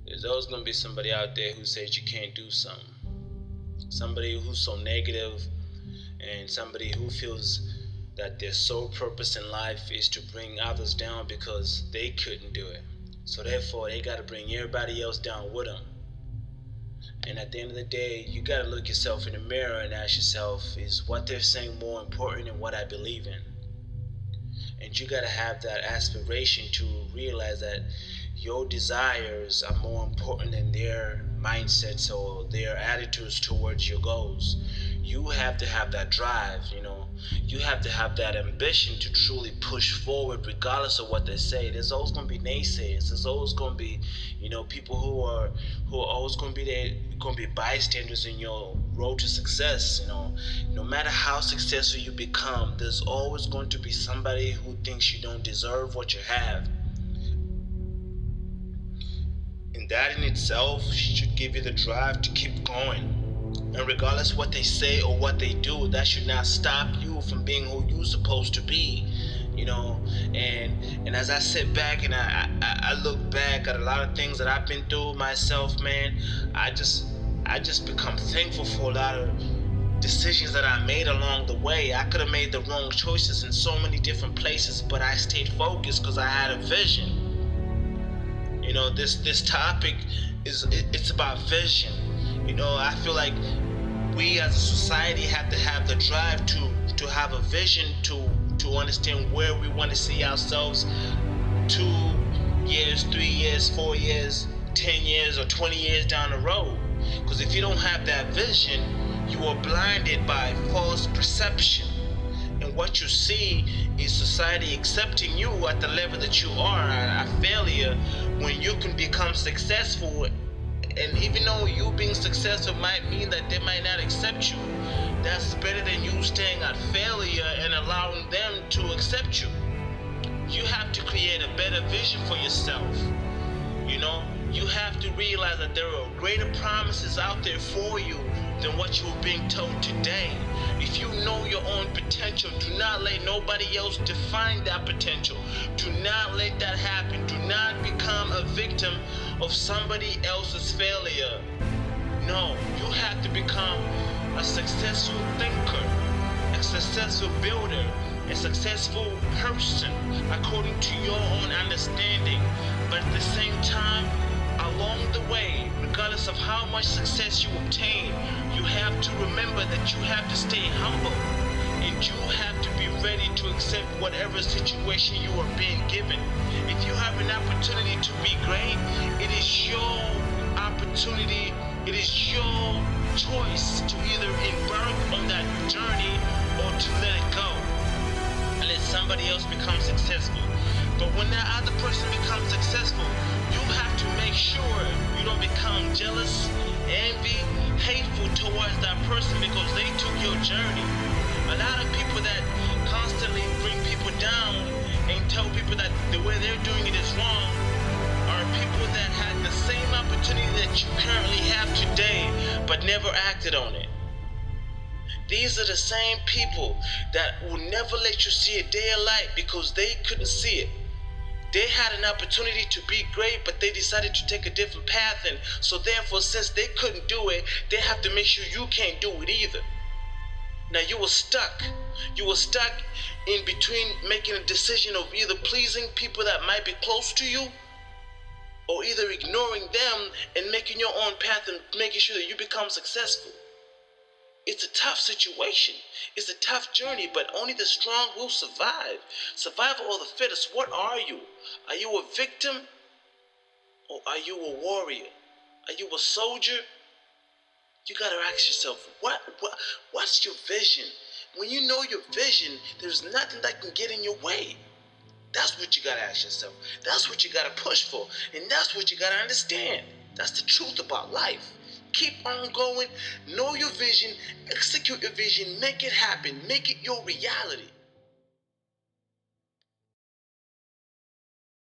There's always gonna be somebody out there who says you can't do something. Somebody who's so negative, and somebody who feels that their sole purpose in life is to bring others down because they couldn't do it. So therefore, they gotta bring everybody else down with them. And at the end of the day, you gotta look yourself in the mirror and ask yourself, is what they're saying more important than what I believe in? And you gotta have that aspiration to realize that your desires are more important than their mindsets or their attitudes towards your goals. You have to have that drive, you have to have that ambition to truly push forward regardless of what they say. There's always gonna be naysayers. There's always gonna be, people who are always gonna be there, gonna be bystanders in your road to success. No matter how successful you become, there's always going to be somebody who thinks you don't deserve what you have. And that in itself should give you the drive to keep going. And regardless what they say or what they do, that should not stop you from being who you're supposed to be. And as I sit back and I look back at a lot of things that I've been through myself, man, I just become thankful for a lot of decisions that I made along the way. I could have made the wrong choices in so many different places, but I stayed focused because I had a vision. This topic it's about vision. I feel like we as a society have to have the drive to have a vision to understand where we want to see ourselves 2 years, 3 years, 4 years, 10 years, or 20 years down the road. Because if you don't have that vision, you are blinded by false perception. And what you see is society accepting you at the level that you are, a failure, when you can become successful. And even though you being successful might mean that they might not accept you, that's better than you staying at failure and allowing them to accept you. You have to create a better vision for yourself. You have to realize that there are greater promises out there for you than what you're being told today. If you know your own potential, do not let nobody else define that potential. Do not let that happen. Do not become a victim of somebody else's failure. No, you have to become a successful thinker, a successful builder, a successful person according to your own understanding. But at the same time, along the way, regardless of how much success you obtain, you have to remember that you have to stay humble, and you have to be ready to accept whatever situation you are being given. If you have an opportunity to be great, it is your opportunity, it is your choice to either embark on that journey or to let it go and let somebody else become successful. But when that other person becomes successful, you have to make sure you don't become jealous, envy, hateful towards that person because they took your journey. A lot of people that constantly bring people down and tell people that the way they're doing it is wrong are people that had the same opportunity that you currently have today but never acted on it. These are the same people that will never let you see a day of light because they couldn't see it. They had an opportunity to be great, but they decided to take a different path, and so therefore, since they couldn't do it, they have to make sure you can't do it either. Now you were stuck. You were stuck in between making a decision of either pleasing people that might be close to you, or either ignoring them and making your own path and making sure that you become successful. It's a tough situation. It's a tough journey, but only the strong will survive. Survival of the fittest. What are you? Are you a victim? Or are you a warrior? Are you a soldier? You gotta ask yourself, what's your vision? When you know your vision, there's nothing that can get in your way. That's what you gotta ask yourself. That's what you gotta push for. And that's what you gotta understand. That's the truth about life. Keep on going, know your vision, execute your vision, make it happen, make it your reality.